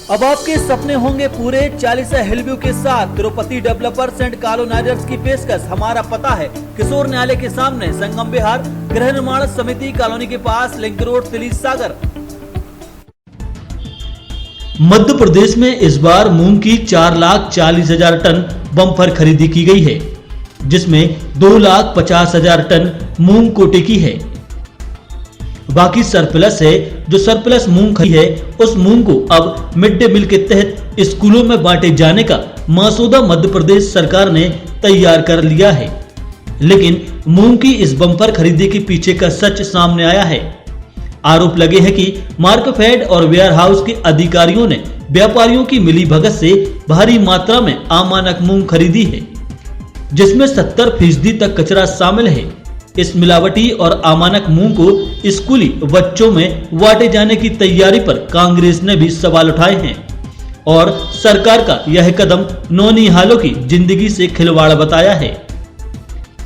अब आपके सपने होंगे पूरे 40 हिलव्यू के साथ तिरुपति डेवलपर्स एंड कॉलोनाइजर्स की पेशकश। हमारा पता है किशोर न्यायालय के सामने, संगम विहार, गृह निर्माण समिति कॉलोनी के पास, लिंक रोड, तिली सागर। मध्य प्रदेश में इस बार मूंग की 4,40,000 टन बम्पर खरीदी की गई है, जिसमें 2,50,000 टन मूंग कोटे की है। बाकी सरप्लस है। जो सरप्लस मूंग खरीदी है, उस मूंग को अब मिड डे मील के तहत स्कूलों में बांटे जाने का मसौदा मध्य प्रदेश सरकार ने तैयार कर लिया है। लेकिन मूंग की इस बम्पर खरीदी के पीछे का सच सामने आया है। आरोप लगे हैं कि मार्कफेड और वेयर हाउस के अधिकारियों ने व्यापारियों की मिलीभगत से भारी मात्रा में अमानक मूंग खरीदी है, जिसमें 70% तक कचरा शामिल है। इस मिलावटी और अमानक मूंग को स्कूली बच्चों में बांटे जाने की तैयारी पर कांग्रेस ने भी सवाल उठाए हैं और सरकार का यह कदम नौनिहालों की जिंदगी से खिलवाड़ बताया है।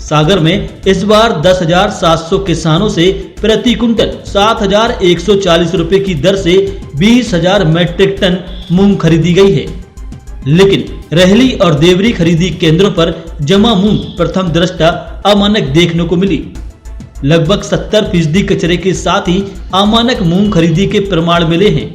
सागर में इस बार 10,700 किसानों से प्रति कुंटल 7,140 रुपए की दर से 20,000 मैट्रिक टन मूंग खरीदी गई है। लेकिन रहली और देवरी खरीदी केंद्रों पर जमा मूंग प्रथम दृष्टया अमानक देखने को मिली। लगभग 70% कचरे के साथ ही अमानक मूंग खरीदी के प्रमाण मिले हैं।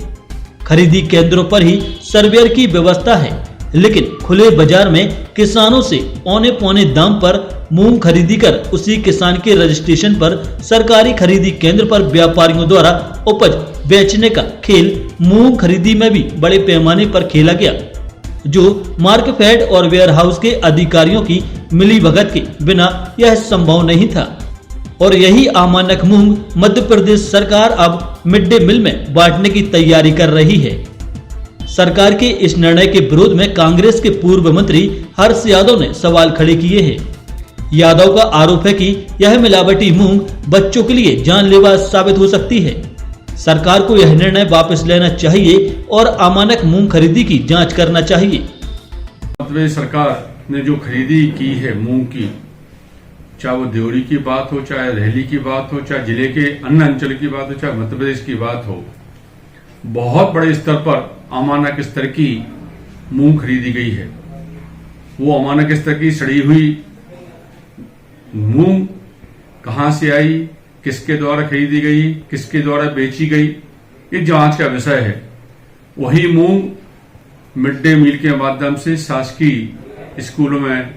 खरीदी केंद्रों पर ही सर्वेयर की व्यवस्था है, लेकिन खुले बाजार में किसानों से औने पौने दाम पर मूंग खरीदी कर उसी किसान के रजिस्ट्रेशन पर सरकारी खरीदी केंद्र पर व्यापारियों द्वारा उपज बेचने का खेल मूंग खरीदी में भी बड़े पैमाने पर खेला गया, जो मार्कफेड और वेयर हाउस के अधिकारियों की मिलीभगत के बिना यह संभव नहीं था। और यही अमानक मूंग मध्य प्रदेश सरकार अब मिड डे मील में बांटने की तैयारी कर रही है। सरकार के इस निर्णय के विरोध में कांग्रेस के पूर्व मंत्री हर्ष यादव ने सवाल खड़े किए हैं। यादव का आरोप है कि यह मिलावटी मूंग बच्चों के लिए जानलेवा साबित हो सकती है। सरकार को यह निर्णय वापस लेना चाहिए और अमानक मूंग खरीदी की जांच करना चाहिए। मध्य प्रदेश सरकार ने जो खरीदी की है मूंग की, चाहे वो देवरी की बात हो, चाहे रहली की बात हो, चाहे जिले के अन्य अंचल की बात हो, चाहे मध्य प्रदेश की बात हो, बहुत बड़े स्तर पर अमानक स्तर की मूंग खरीदी गई है। वो अमानक स्तर की सड़ी हुई मूंग कहां से आई, किसके द्वारा खरीदी गई, किसके द्वारा बेची गई, ये जांच का विषय है। वही मूंग मिड डे मील के माध्यम से शासकीय स्कूलों में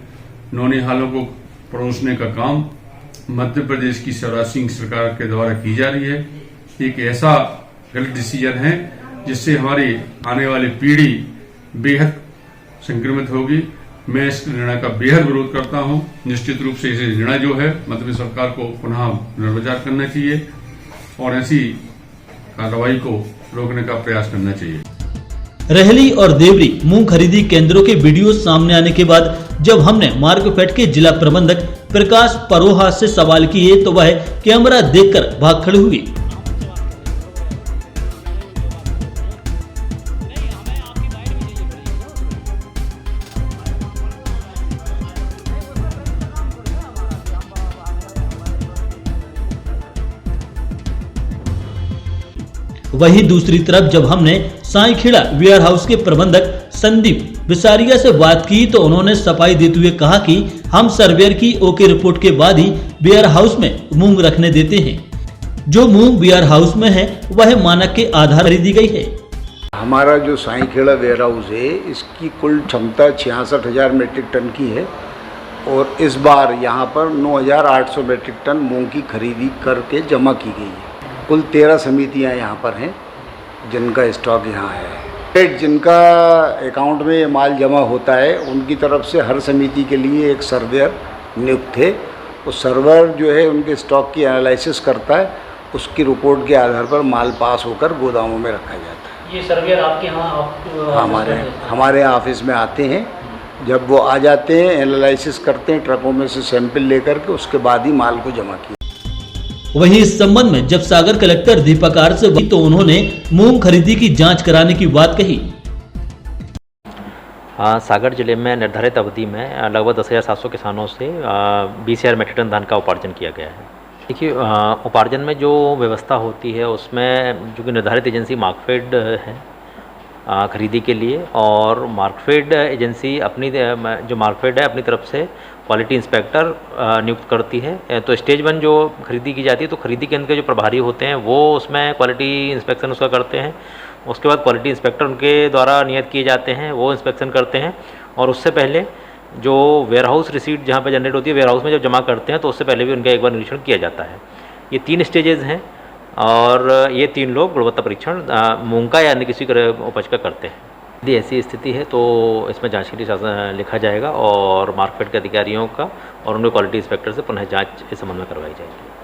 नौनिहालों को परोसने का काम मध्य प्रदेश की शिवराज सिंह सरकार के द्वारा की जा रही है। एक ऐसा गलत डिसीजन है जिससे हमारी आने वाली पीढ़ी बेहद संक्रमित होगी। मैं इस निर्णय का बेहद विरोध करता हूं। निश्चित रूप से इसे निर्णय जो है मध्य प्रदेश सरकार को पुनः पुनर्विचार करना चाहिए और ऐसी कार्रवाई को रोकने का प्रयास करना चाहिए। रहली और देवरी मूंग खरीदी केंद्रों के वीडियो सामने आने के बाद जब हमने मार्कफेड के जिला प्रबंधक प्रकाश परोहा से सवाल किए तो वह कैमरा देखकर भाग खड़े हुए। वहीं दूसरी तरफ जब हमने साईखेड़ा वेयर हाउस के प्रबंधक संदीप विसारिया से बात की तो उन्होंने सफाई देते हुए कहा कि हम सर्वेयर की ओके रिपोर्ट के बाद ही वेयर हाउस में मूंग रखने देते हैं। जो मूंग वेयर हाउस में है वह मानक के आधार खरीदी गई है। हमारा जो साईखेड़ा वेयर हाउस है, इसकी कुल क्षमता 66,000 मैट्रिक टन की है और इस बार यहाँ पर 9,800 मैट्रिक टन मूंग की खरीदी करके जमा की गई है। कुल 13 समितियाँ यहाँ पर हैं जिनका स्टॉक यहाँ है। जिनका अकाउंट में माल जमा होता है उनकी तरफ से हर समिति के लिए एक सर्वेयर नियुक्त है। उस सर्वेयर जो है उनके स्टॉक की एनालिसिस करता है, उसकी रिपोर्ट के आधार पर माल पास होकर गोदामों में रखा जाता है। ये सर्वेयर आपके यहाँ हमारे ऑफिस में आते हैं। जब वो आ जाते हैं, एनालिसिस करते हैं, ट्रकों में से सैंपल लेकर के उसके बाद ही माल को जमा किया। वहीं इस संबंध में जब सागर कलेक्टर दीपक आर से हुई तो उन्होंने मूंग खरीदी की जांच कराने की बात कही। सागर जिले में निर्धारित अवधि में लगभग 10,700 किसानों से 20,000 मैट्रिक टन धान का उपार्जन किया गया है। देखिए, उपार्जन में जो व्यवस्था होती है उसमें जो कि निर्धारित एजेंसी मार्कफेड है, खरीदी के लिए, और मार्कफेड एजेंसी अपनी जो मार्कफेड है अपनी तरफ से क्वालिटी इंस्पेक्टर नियुक्त करती है। तो स्टेज 1 जो खरीदी की जाती है, तो खरीदी केंद्र के जो प्रभारी होते हैं वो उसमें क्वालिटी इंस्पेक्शन उसका करते हैं। उसके बाद क्वालिटी इंस्पेक्टर उनके द्वारा नियत किए जाते हैं, वो इंस्पेक्शन करते हैं। और उससे पहले जो वेयरहाउस रिसीट जहाँ पे जनरेट होती है, वेयरहाउस में जब जमा करते हैं तो उससे पहले भी उनका एक बार निरीक्षण किया जाता है। ये 3 स्टेजेस हैं और ये 3 लोग गुणवत्ता परीक्षण मूंग का या अन्य किसी उपज का करते हैं। यदि ऐसी स्थिति है तो इसमें जांच के लिए शासन लिखा जाएगा और मार्कफेड के अधिकारियों का और उनके क्वालिटी इंस्पेक्टर से पुनः जांच इस संबंध में करवाई जाएगी।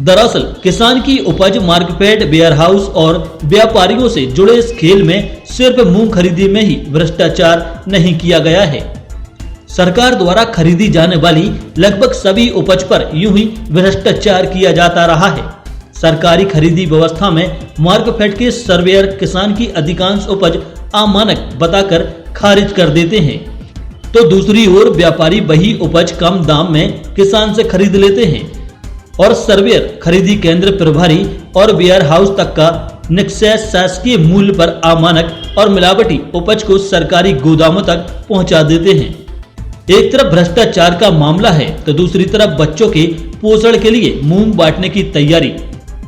दरअसल किसान की उपज मार्केट, वेयरहाउस और व्यापारियों से जुड़े इस खेल में सिर्फ मूंग खरीदी में ही भ्रष्टाचार नहीं किया गया है। सरकार द्वारा खरीदी जाने वाली लगभग सभी उपज पर यूं ही भ्रष्टाचार किया जाता रहा है। सरकारी खरीदी व्यवस्था में मार्कफेड के सर्वेयर किसान की अधिकांश उपज अमानक बताकर खारिज कर देते हैं, तो दूसरी ओर व्यापारी वही उपज कम दाम में किसान से खरीद लेते हैं और सर्वेयर खरीदी केंद्र प्रभारी और वेयर हाउस तक का निश्चय शासकीय मूल्य पर अमानक और मिलावटी उपज को सरकारी गोदामों तक पहुंचा देते हैं। एक तरफ भ्रष्टाचार का मामला है तो दूसरी तरफ बच्चों के पोषण के लिए मूंग बांटने की तैयारी।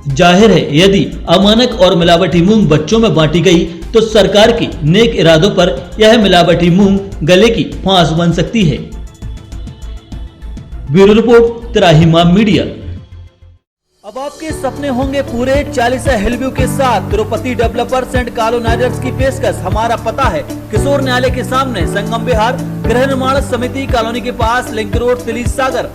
जाहिर है यदि अमानक और मिलावटी मूंग बच्चों में बांटी गई तो सरकार के नेक इरादों पर यह मिलावटी मूंग गले की फांस बन सकती है। Bureau report, Trahimam media. अब आपके सपने होंगे पूरे 40 हिलव्यू के साथ तिरुपति डेवलपर्स एंड कॉलोनाइजर्स की पेशकश। हमारा पता है किशोर न्यायालय के सामने, संगम विहार, गृह निर्माण समिति कॉलोनी के पास, लिंक रोड, तिली सागर।